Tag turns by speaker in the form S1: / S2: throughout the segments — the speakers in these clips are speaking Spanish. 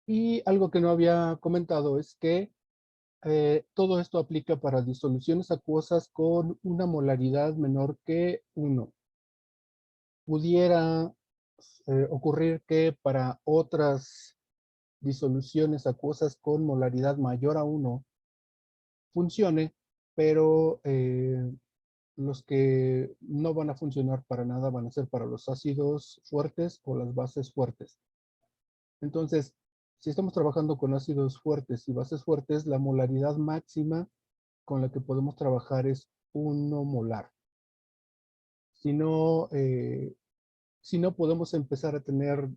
S1: Y algo que no había comentado es que todo esto aplica para disoluciones acuosas con una molaridad menor que 1. Pudiera ocurrir que para otras disoluciones acuosas con molaridad mayor a 1 funcione, pero los que no van a funcionar para nada van a ser para los ácidos fuertes o las bases fuertes. Entonces, si estamos trabajando con ácidos fuertes y bases fuertes, la molaridad máxima con la que podemos trabajar es 1 molar. Si no, si no podemos empezar a tener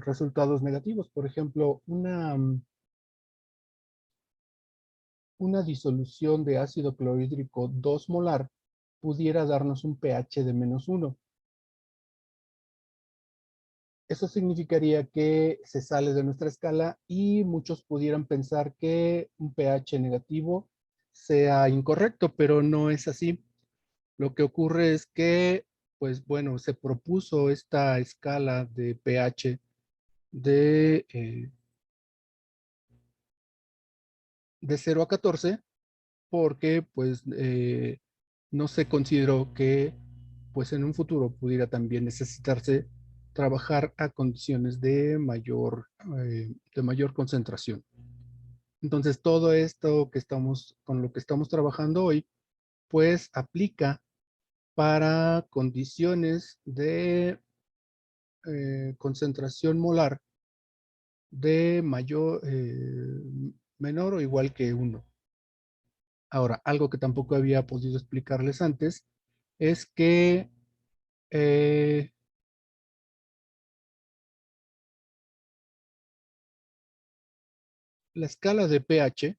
S1: resultados negativos. Por ejemplo, una disolución de ácido clorhídrico 2 molar pudiera darnos un pH de -1. Eso significaría que se sale de nuestra escala y muchos pudieran pensar que un pH negativo sea incorrecto, pero no es así. Lo que ocurre es que, pues bueno, se propuso esta escala de pH de 0 a 14 porque pues no se consideró que pues en un futuro pudiera también necesitarse trabajar a condiciones de mayor concentración. Entonces todo esto que estamos, con lo que estamos trabajando hoy, pues aplica para condiciones de concentración molar de menor o igual que 1. Ahora, algo que tampoco había podido explicarles antes es que eh, la escala de pH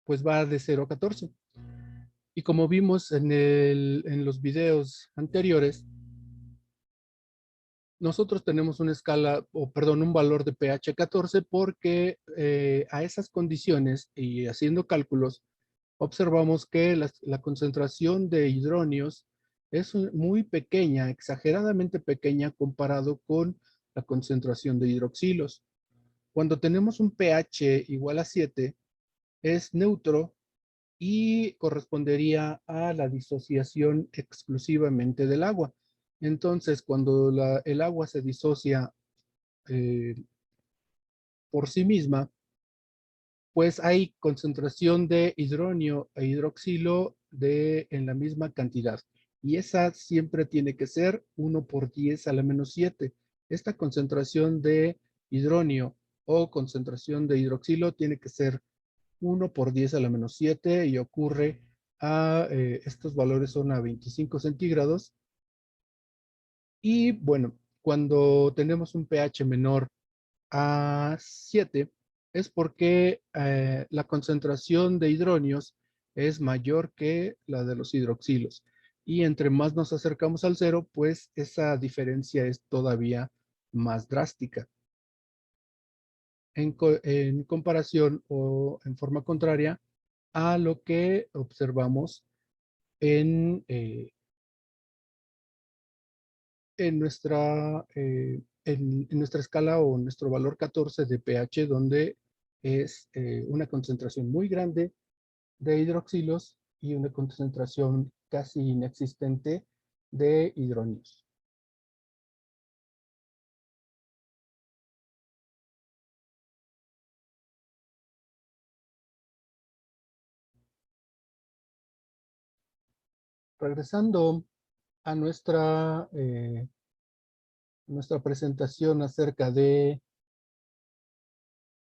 S1: pues va de 0 a 14. Y como vimos en los videos anteriores, nosotros tenemos una escala, o perdón, un valor de pH 14 porque a esas condiciones y haciendo cálculos, observamos que la concentración de hidronios es muy pequeña, exageradamente pequeña comparado con la concentración de hidroxilos. Cuando tenemos un pH igual a 7, es neutro y correspondería a la disociación exclusivamente del agua. Entonces, cuando el agua se disocia eh, por sí misma, pues hay concentración de hidronio e hidroxilo en la misma cantidad. Y esa siempre tiene que ser 1 por 10 a la menos 7. Esta concentración de hidronio o concentración de hidroxilo tiene que ser 1 por 10 a la menos 7 y ocurre estos valores son a 25 centígrados. Y bueno, cuando tenemos un pH menor a 7 es porque la concentración de hidronios es mayor que la de los hidroxilos. Y entre más nos acercamos al cero, pues esa diferencia es todavía más drástica. En comparación o en forma contraria a lo que observamos en en nuestra escala o nuestro valor 14 de pH, donde es una concentración muy grande de hidroxilos y una concentración casi inexistente de hidronios. Regresando a nuestra presentación acerca de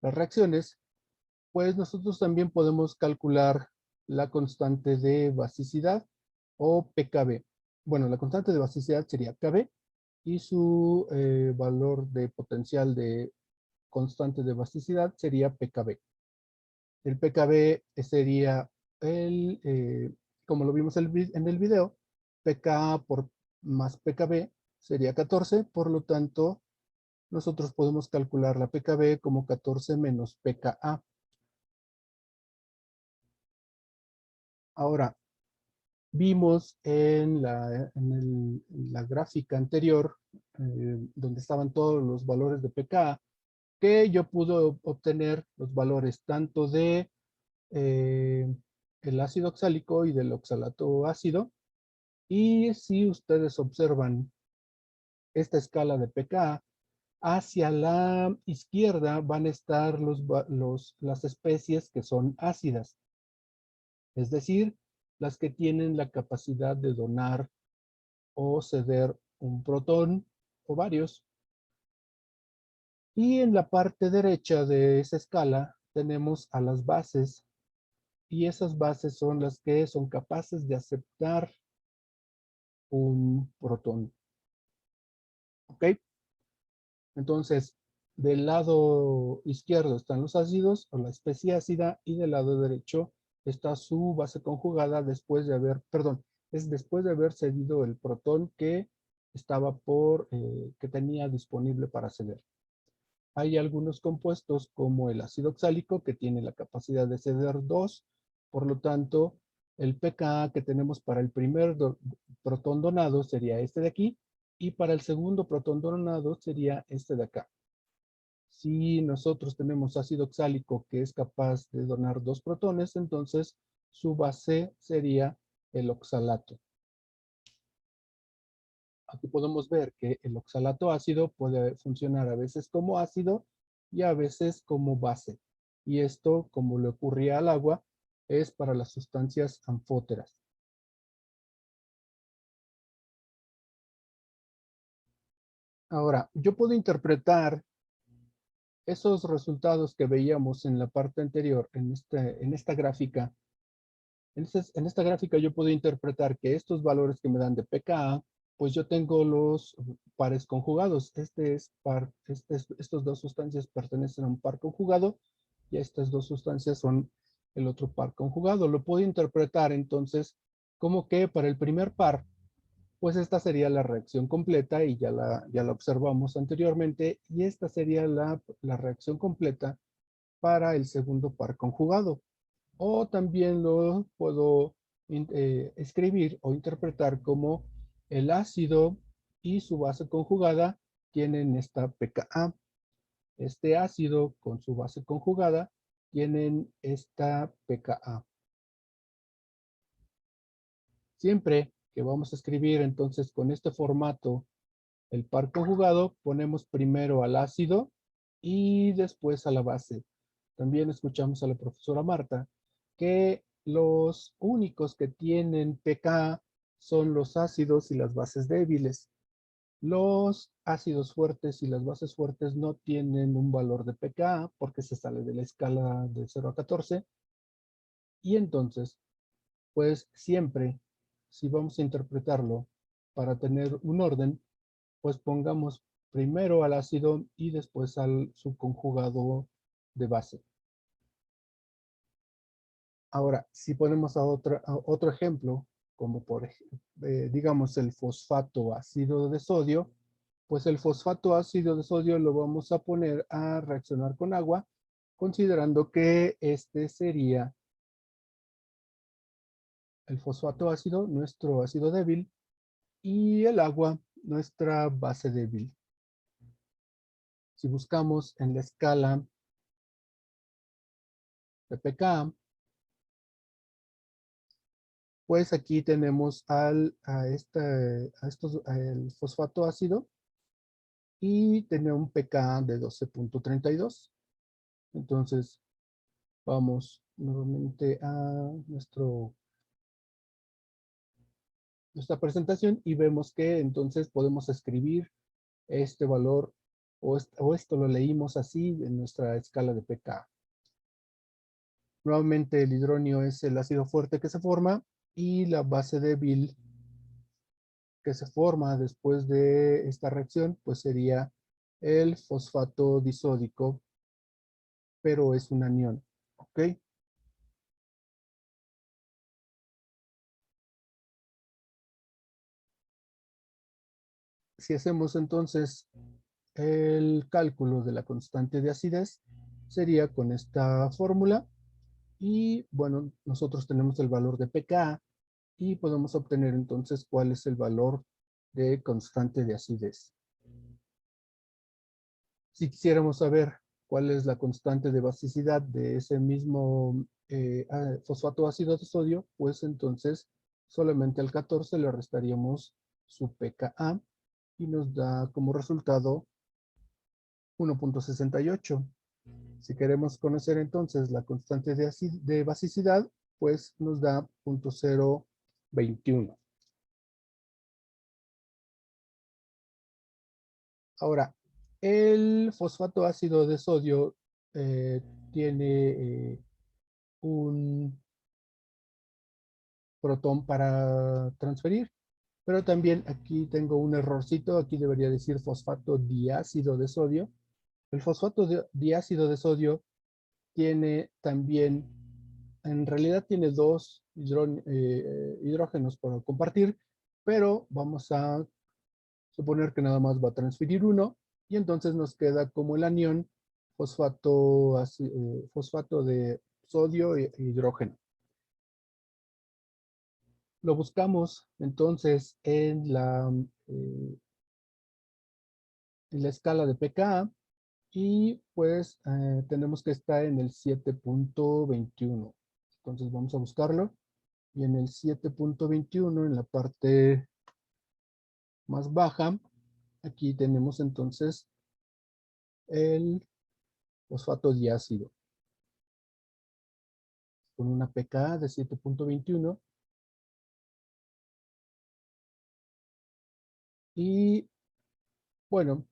S1: las reacciones, pues nosotros también podemos calcular la constante de basicidad o pKb. Bueno, la constante de basicidad sería Kb y su valor de potencial de constante de basicidad sería pKb. El pKb sería como lo vimos en el video, pK por más pKb sería 14, por lo tanto, nosotros podemos calcular la pKb como 14 menos pKa. Ahora, vimos en la gráfica anterior, donde estaban todos los valores de pKa, que yo pude obtener los valores tanto de el ácido oxálico y del oxalato ácido. Y si ustedes observan esta escala de pKa, hacia la izquierda van a estar las especies que son ácidas, es decir, las que tienen la capacidad de donar o ceder un protón o varios. Y en la parte derecha de esa escala tenemos a las bases, y esas bases son las que son capaces de aceptar un protón. ¿Ok? Entonces, del lado izquierdo están los ácidos o la especie ácida, y del lado derecho está su base conjugada después de haber, perdón, es después de haber cedido el protón que estaba que tenía disponible para ceder. Hay algunos compuestos como el ácido oxálico que tiene la capacidad de ceder 2, por lo tanto, el pKa que tenemos para el primer protón donado sería este de aquí, y para el segundo protón donado sería este de acá. Si nosotros tenemos ácido oxálico que es capaz de donar 2 protones, entonces su base sería el oxalato. Aquí podemos ver que el oxalato ácido puede funcionar a veces como ácido y a veces como base. Y esto, como le ocurría al agua, es para las sustancias anfóteras. Ahora, yo puedo interpretar esos resultados que veíamos en la parte anterior, en esta gráfica. En esta gráfica yo puedo interpretar que estos valores que me dan de pKa, pues yo tengo los pares conjugados. Estos dos sustancias pertenecen a un par conjugado, y estas dos sustancias son el otro par conjugado. Lo puedo interpretar entonces como que para el primer par, pues esta sería la reacción completa, y ya la observamos anteriormente, y esta sería la reacción completa para el segundo par conjugado. O también lo puedo escribir o interpretar como el ácido y su base conjugada tienen esta pKa. Este ácido con su base conjugada tienen esta pKa. Siempre que vamos a escribir entonces con este formato el par conjugado, ponemos primero al ácido y después a la base. También escuchamos a la profesora Marta que los únicos que tienen pKa son los ácidos y las bases débiles. Los ácidos fuertes y las bases fuertes no tienen un valor de pKa porque se sale de la escala de 0 a 14. Y entonces, pues siempre, si vamos a interpretarlo para tener un orden, pues pongamos primero al ácido y después al subconjugado de base. Ahora, si ponemos a otro ejemplo, como digamos el fosfato ácido de sodio, pues el fosfato ácido de sodio lo vamos a poner a reaccionar con agua, considerando que este sería el fosfato ácido, nuestro ácido débil, y el agua, nuestra base débil. Si buscamos en la escala de pKa, pues aquí tenemos el fosfato ácido, y tiene un pKa de 12.32. Entonces vamos nuevamente a nuestra presentación y vemos que entonces podemos escribir este valor, o esto lo leímos así en nuestra escala de pKa. Nuevamente el hidronio es el ácido fuerte que se forma, y la base débil que se forma después de esta reacción, pues sería el fosfato disódico, pero es un anión. ¿Ok? Si hacemos entonces el cálculo de la constante de acidez, sería con esta fórmula. Y bueno, nosotros tenemos el valor de pKa y podemos obtener entonces cuál es el valor de constante de acidez. Si quisiéramos saber cuál es la constante de basicidad de ese mismo fosfato ácido de sodio, pues entonces solamente al 14 le restaríamos su pKa y nos da como resultado 1.68. Si queremos conocer entonces la constante de basicidad, pues nos da 0.021. Ahora, el fosfato ácido de sodio tiene un protón para transferir, pero también aquí tengo un errorcito, aquí debería decir fosfato diácido de sodio. El fosfato diácido de sodio tiene también, en realidad tiene dos hidrógenos para compartir, pero vamos a suponer que nada más va a transferir uno y entonces nos queda como el anión fosfato de sodio e hidrógeno. Lo buscamos entonces en la escala de pKa y pues tenemos que estar en el 7.21. Entonces vamos a buscarlo y en el 7.21 en la parte más baja, aquí tenemos entonces el fosfato diácido con una pKa de 7.21 y bueno,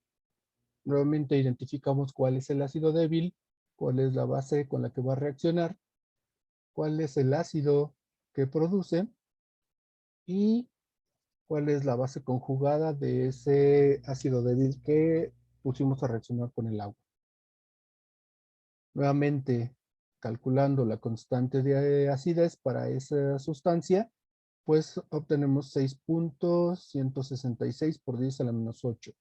S1: nuevamente identificamos cuál es el ácido débil, cuál es la base con la que va a reaccionar, cuál es el ácido que produce y cuál es la base conjugada de ese ácido débil que pusimos a reaccionar con el agua. Nuevamente, calculando la constante de acidez para esa sustancia, pues obtenemos 6.166 por 10 a la menos 8.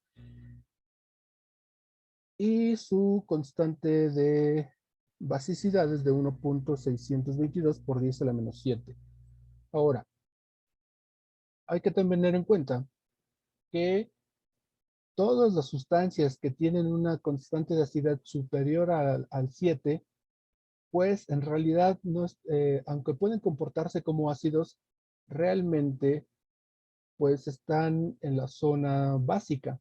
S1: Y su constante de basicidad es de 1.622 por 10 a la menos 7. Ahora, hay que tener en cuenta que todas las sustancias que tienen una constante de acidez superior al 7, pues en realidad, no aunque pueden comportarse como ácidos, realmente pues están en la zona básica.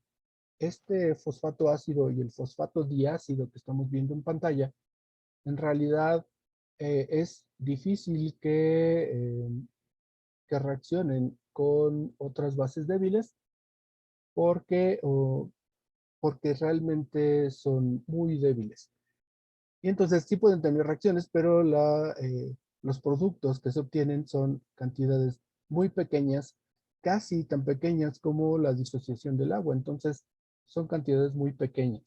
S1: Este fosfato ácido y el fosfato diácido que estamos viendo en pantalla, en realidad es difícil que reaccionen con otras bases débiles porque, porque realmente son muy débiles. Y entonces sí pueden tener reacciones, pero los productos que se obtienen son cantidades muy pequeñas, casi tan pequeñas como la disociación del agua. Entonces son cantidades muy pequeñas.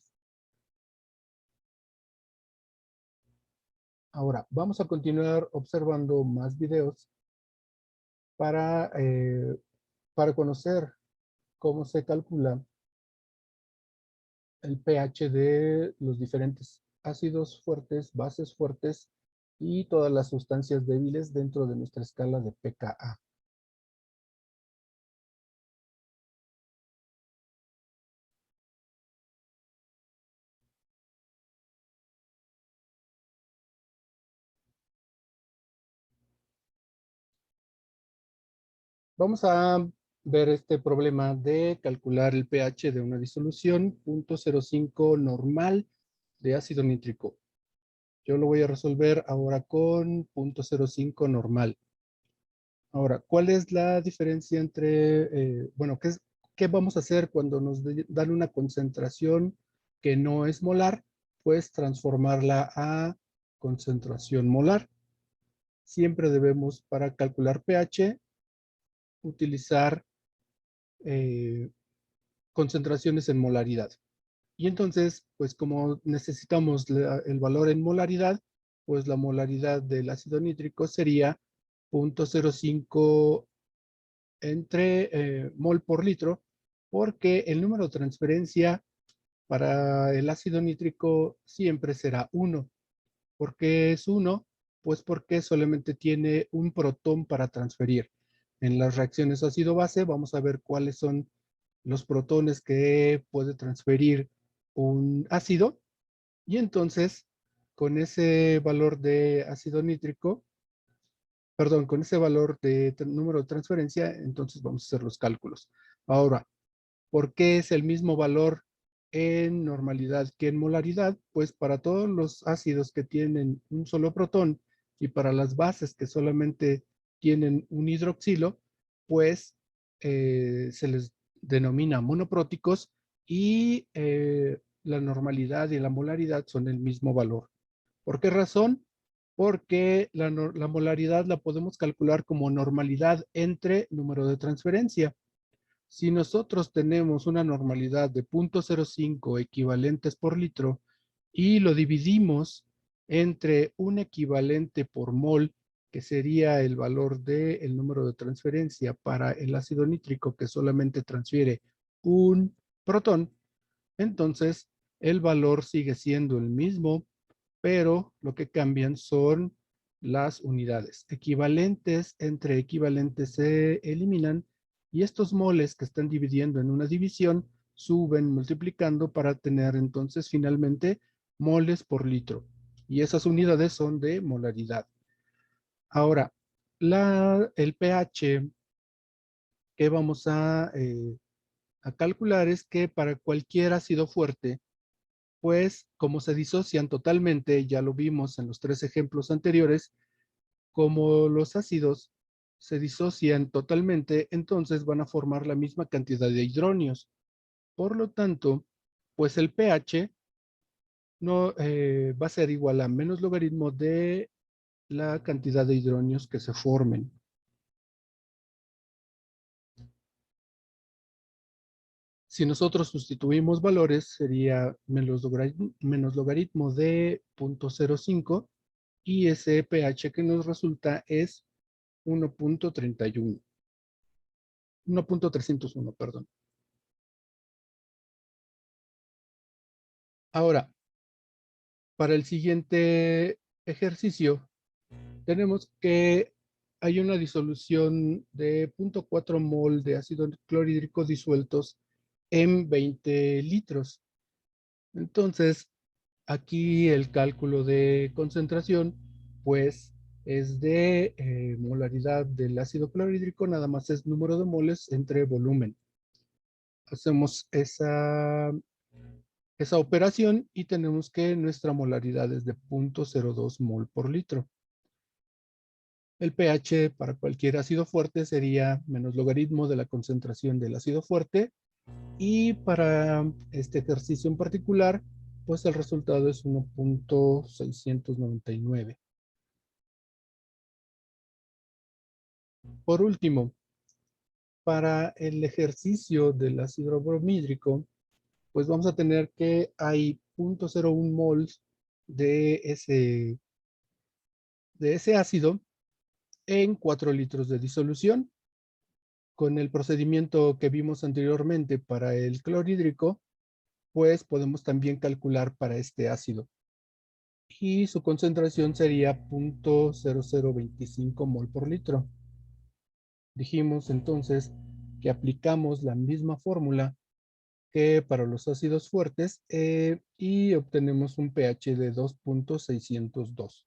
S1: Ahora, vamos a continuar observando más videos para conocer cómo se calcula el pH de los diferentes ácidos fuertes, bases fuertes y todas las sustancias débiles dentro de nuestra escala de pKa. Vamos a ver este problema de calcular el pH de una disolución 0.05 normal de ácido nítrico. Yo lo voy a resolver ahora con 0.05 normal. Ahora, ¿cuál es la diferencia entre, bueno, qué vamos a hacer cuando nos dan una concentración que no es molar? Pues transformarla a concentración molar. Siempre debemos, para calcular pH, utilizar concentraciones en molaridad. Y entonces, pues como necesitamos el valor en molaridad, pues la molaridad del ácido nítrico sería 0.05 entre mol por litro, porque el número de transferencia para el ácido nítrico siempre será 1. ¿Por qué es 1? Pues porque solamente tiene un protón para transferir. En las reacciones ácido-base vamos a ver cuáles son los protones que puede transferir un ácido Y entonces, con ese valor de ácido nítrico, perdón, con ese valor de número de transferencia, entonces vamos a hacer los cálculos. Ahora, ¿por qué es el mismo valor en normalidad que en molaridad? Pues para todos los ácidos que tienen un solo protón y para las bases que solamente tienen un hidroxilo, pues se les denomina monopróticos y la normalidad y la molaridad son el mismo valor. ¿Por qué razón? Porque la molaridad la podemos calcular como normalidad entre número de transferencia. Si nosotros tenemos una normalidad de 0.05 equivalentes por litro y lo dividimos entre un equivalente por mol, que sería el valor del número de transferencia para el ácido nítrico que solamente transfiere un protón, entonces el valor sigue siendo el mismo, pero lo que cambian son las unidades. Equivalentes entre equivalentes se eliminan y estos moles que están dividiendo en una división suben multiplicando para tener entonces finalmente moles por litro. Y esas unidades son de molaridad. Ahora, el pH que vamos a calcular es que para cualquier ácido fuerte, pues como se disocian totalmente, ya lo vimos en los 3 ejemplos anteriores, como los ácidos se disocian totalmente, entonces van a formar la misma cantidad de hidronios. Por lo tanto, pues el pH no, va a ser igual a menos logaritmo de la cantidad de hidronios que se formen. Si nosotros sustituimos valores, sería menos logaritmo de 0.05 y ese pH que nos resulta es 1.31. 1.301, perdón. Ahora, para el siguiente ejercicio, tenemos que hay una disolución de 0.4 mol de ácido clorhídrico disueltos en 20 litros. Entonces, aquí el cálculo de concentración, pues, es de molaridad del ácido clorhídrico, nada más es número de moles entre volumen. Hacemos esa operación y tenemos que nuestra molaridad es de 0.02 mol por litro. El pH para cualquier ácido fuerte sería menos logaritmo de la concentración del ácido fuerte y para este ejercicio en particular, pues el resultado es 1.699. Por último, para el ejercicio del ácido bromídrico, pues vamos a tener que hay 0.01 mols de ese ácido en 4 litros de disolución. Con el procedimiento que vimos anteriormente para el clorhídrico, pues podemos también calcular para este ácido. Y su concentración sería 0.0025 mol por litro. Dijimos entonces que aplicamos la misma fórmula que para los ácidos fuertes y obtenemos un pH de 2.602.